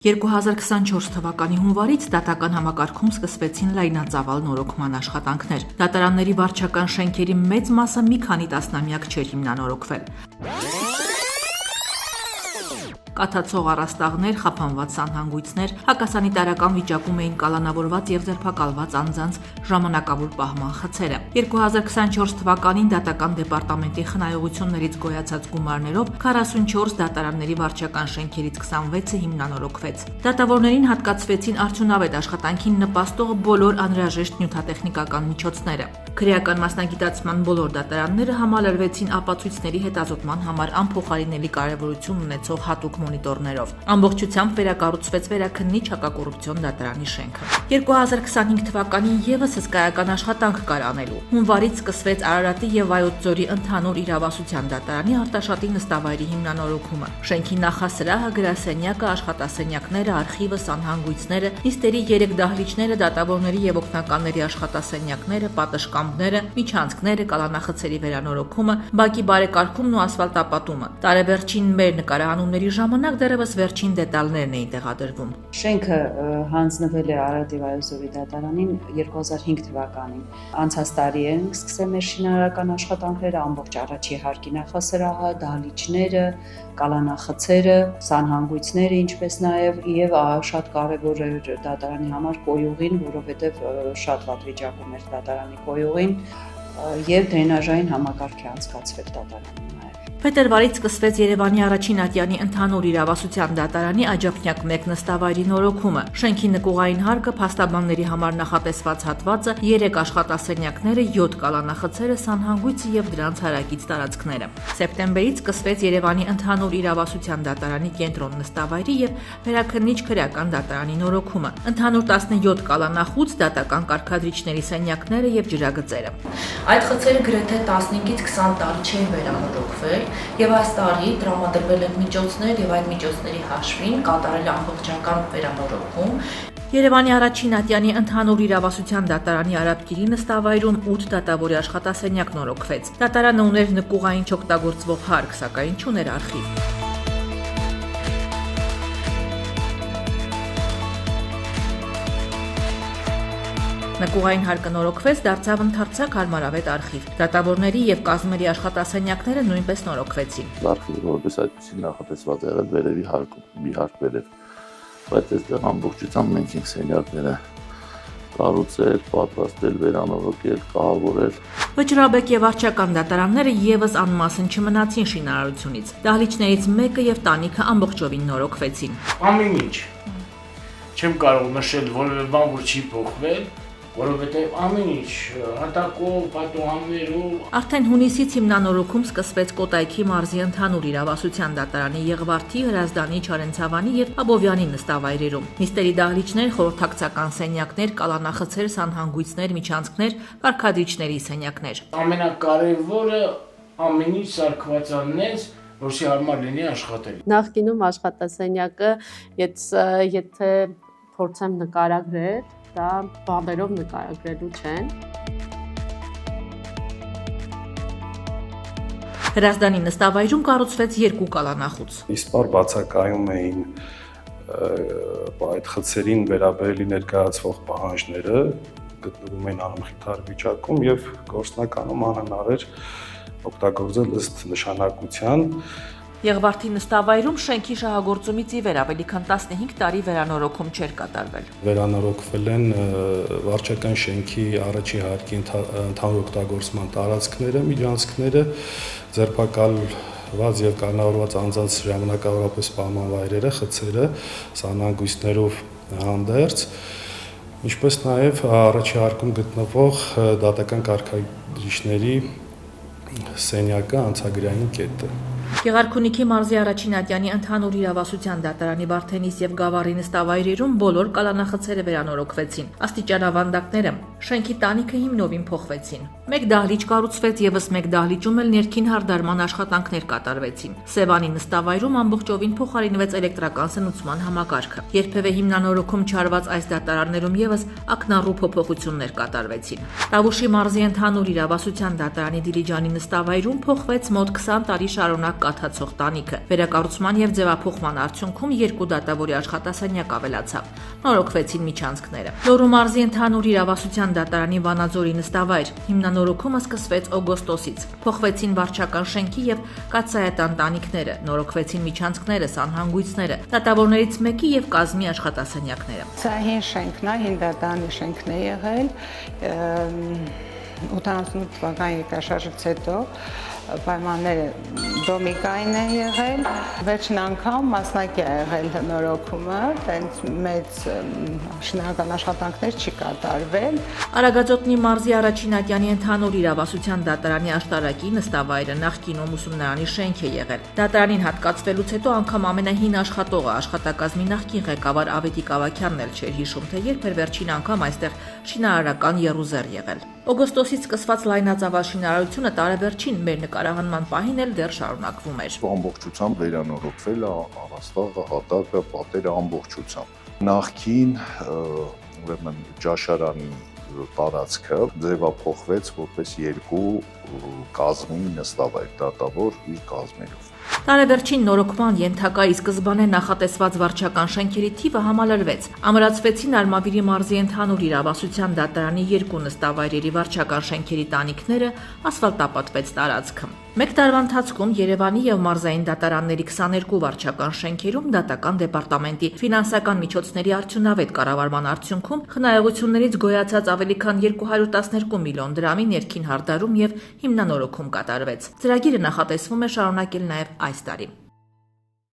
2024 թվականի հունվարից դատական համակարգում սկսվեցին լայնածավալ նորոգման աշխատանքներ։ Դատարանների վարչական շենքերի մեծ մասը մի քանի տասնամյակ չէր հիմնանորոգվել։ Կաթացող առաստաղներ, խափանված սանհանգույցներ, հակասանիտարական վիճակում էին կալանավորված եւ ձերբակալված անձանց ժամանակավոր պահման խցերը։ 2024 թվականին դատական դեպարտամենտի խնայողություններից գոյացած գումարներով 44 դատարանների վարչական շենքերից 26-ը հիմնանորոգվեց։ Դատավորներին հատկացվեցին արդյունավետ աշխատանքին նպաստող բոլոր անհրաժեշտ նյութատեխնիկական միջոցները։ Քրեական մասնագիտացման բոլոր դատարանները համալրվեցին ապացույցների հետազոտման համար անփոխարինելի կարևորություն ունեցող հատուկ մոնիտորներով։ Ամբողջությամբ վերակառուցվեց վերաքննիչ հակակոռուպցիոն դատարանի շենքը։ 2025 թվականին եւս հսկայական աշխատանք կար անելու։ Հունվարից սկսվեց Արարատի եւ Վայոց ձորի ընդհանուր իրավասության դատարանի Արտաշատի նստավայրի հիմնանորոգումը։ Շենքի նախասրահը, գրասենյակը, աշխատասենյակները, արխիվը, սանհանգույցները, նիստերի 3 դահլիճները, դատավորների եւ օգնականների աշխատասենյակները, պատշգամբները, միջանցքները, կալանախցերի վերանորոգումը, բակի բարեկարգումն ու ասֆալտապատումը։ Տարեվերջին մեր նկարահանումների ժամանակ դեռևս վերջին դետալներն էին տեղադրվում։ Շենքը հանձնվել է Արարատի Վայոց ձորի դատարանին 2005 թվականին։ Անցած տարի են սկսել մեր շինարարական աշխատանքները, ամբողջ առաջի հարկի նախասրահը, դահլիճները, կալանախցերը, սանհանգույցները, ինչպես նաև շատ կարևոր էր դատարանի համար կոյուղին, որովհետև շատ վատ վիճակում էր դատարանի կոյուղին եւ դրենաժային համակարգ է անցկացվել դատարանում նաև։ Փետրվարից սկսվեց Երևանի առաջին ատյանի ընդհանուր իրավասության դատարանի Աջափնյակ 1 նստավայրի նորոգումը։ Շենքի նկուղային հարկը, փաստաբանների համար նախատեսված հատվածը, 3 աշխատասենյակները, 7 կալանախցերը, սանհանգույցը եւ դրանց հարակից տարածքները։ Սեպտեմբերից սկսվեց Երևանի ընդհանուր իրավասության դատարանի կենտրոն նստավայրի եւ վերաքննիչ քրեական դատարանի նորոգումը։ Ընդհանուր 17 կալանախույց, դատական կարգադրիչների սենյակները եւ ջրագծերը։ Այդ խցերը գրեթե 15-ից 20 տարի չէին վերանորոգվել եւ այս տարի տրամադրվել են միջոցներ եւ այդ միջոցների հաշվին կատարել ամբողջական վերանորոգում։ Երևանի առաջին ատյանի ընդհանուր իրավասության դատարանի Արաբկիրի նստավայրում 8 դատավորի աշխատասենյակ նորոգվեց։ Դատարանը ուներ նկուղային չօգտագործվող հարկ, սակայն չուներ արխիվ։ Նկուղային հարկը նորոգվեց, դարձավ ընդարձակ հարմարավետ արխիվ։ Դատավորների եւ կազմերի աշխատասենյակները նույնպես նորոգվեցին։ Արխիվը որպես այդպեսի նախատեսված եղել վերևի հարկում, մի հարկ վերև, բայց այստեղ ամբողջությամբ մենք ենք սենյակները կառուցել, պատրաստել, վերանորոգել, կահավորել։ Վճռաբեկ եւ վարչական դատարանները եւս անմասն չմնացին շինարարությունից։ Դահլիճներից մեկը եւ տանիքը ամբողջովին նորոգվեցին։ Ամեն ինչ։ Չեմ կարող նշել որևէ բան, որ չի փոխվել, որովհետև ամեն ինչ հատակով, պատուհաններով։ Արդեն հունիսից հիմնանորոգում սկսվեց Կոտայքի մարզի ընդհանուր իրավասության դատարանի Եղվարդի, Հրազդանի, Չարենցավանի եւ Աբովյանի նստավայրերում։ Նիստերի դահլիճներ, խորհրդակցական սենյակներ, կալանախցեր, սանհանգույցներ, միջանցքներ, կարգադրիչների սենյակներ։ Ամենակարևորը ամեն ինչ սարքված աննես, որսի հարմար լինի աշխատել։ Նախկինում աշխատասենյակը, եթե փորձեմ նկարագրել, դա բաբերով նկարագրելու չեն։ Հրազդանի նստավայրում կառուցվեց 2 կալանախույց։ Իսպար բացակայում էին այդ խցերին վերաբերելի ներկայացվող պահանջները, գտնվում էին անմխիթար վիճակում եւ գործնականում անհնար էր օգտագործել ըստ նշանակության։ Եղվարդի նստավայրում շենքի շահագործումից ի վեր ավելի քան 15 տարի վերանորոգում չէր կատարվել։ Վերանորոգվել են վարչական շենքի առաջի հարկի ընդհանուր օգտագործման տարածքները, միջանցքները, ձերբակալված եւ կալանավորված անձանց ժամանակավորապես պահման վայրերը, խցերը, սանհանգույցներով հանդերձ, ինչպես նաեւ առաջի հարկում գտնվող դատական կարգադրիչների սենյակը, անցագրային կետը։ Գեղարքունիքի մարզի առաջին ատյանի ընդհանուր իրավասության դատարանի Վարդենիս եւ Գավառի նստավայրերում բոլոր կալանախցերը վերանորոգվեցին։ Աստիճանավանդակները, շենքի տանիքը հիմնովին փոխվեցին։ Մեկ դահլիճ կառուցվեց, եւս մեկ դահլիճում էլ ներքին հարդարման աշխատանքներ կատարվեցին։ Սևանի նստավայրում ամբողջովին փոխարինվեց էլեկտրական սնուցման համակարգը։ Երբևէ հիմնանորոգում չարված այս դատարաններում եւս ակնառու փոփոխություններ կատարվեցին։ Տավուշի մարզի ընդհանուր իրավասության դատարանի Դիլիջանի նստավայրում փոխվեց մոտ 20 տարի շարունակ կաթացող տանիքը։ Վերակառուցման եւ ձևափոխման արդյունքում 2 դատավորի աշխատասենյակ ավելացավ։ Նորոգվեցին միջանցքները։ Լոռու մարզի ընդհանուր իրավասության դատարանի Վանաձորի նստավայր հիմնանորոգումը սկսվեց օգոստոսից։ Փոխվեցին վարչական շենքի եւ կաթսայատան տանիքները, նորոգվեցին միջանցքները, սանհանգույցները, դատավորներից մեկի եւ կազմի աշխատասենյակները։ Սա հին շենքն է, հին դատարանի շենքն է եղել 88 թվականի երկաշարժից հետո պայմանները դոմիկային է եղել, վերջին անգամ մասնակի է եղել նորոգումը, տենց մեծ շինարական աշխատանքներ չի կատարվել։ Արագածոտնի մարզի Առաջինատյանի ընդհանուր իրավասության դատարանի աշտարակի նստավայրը նախկինում ուսումնարանի շենք է եղել։ Դատարանին հատկացվելուց հետո անգամ ամենահին աշխատողը աշխատակազմի նախկին ղեկավար Ավետիք Ավագյանն էլ չէր հիշում, թե երբ էր վերջին անգամ այստեղ շինարարական եռուզեռ եղել։ Օգոստոսից սկսված լայնածավալ շինարարությունը տարեվերջին մեր նկարահանման պահին էլ դեռ շարունակվում էր։ Ամբողջությամբ վերանորոգվել է առաստաղը, հատակը, պատերը ամբողջությամբ։ Նախքին ուրեմն ճաշարանի տարածքը ձևափոխվեց որպես 2 կազմի նստավայր, դատավոր իր կազմերով։ Տարեվերջին նորոգման ենթակա ի սկզբանե նախատեսված վարչական շենքերի թիվը համալրվեց։ Ամրացվեցին Արմավիրի մարզի ընդհանուր իրավասության դատարանի 2 նստավայրերի վարչական շենքերի տանիքները, ասֆալտապատվեց տարածքը։ Մեկ տարվա ընթացքում Երևանի եւ մարզային դատարանների 22 վարչական շենքերում դատական դեպարտամենտի ֆինանսական միջոցների արդյունավետ կառավարման արդյունքում խնայողություններից գոյացած ավելի քան 212 միլիոն դրամի ներքին հարդարում եւ հիմնանորոգում կատարվեց։ Ծրագիրը նախատեսվում է շարունակել նաեւ այս տարի։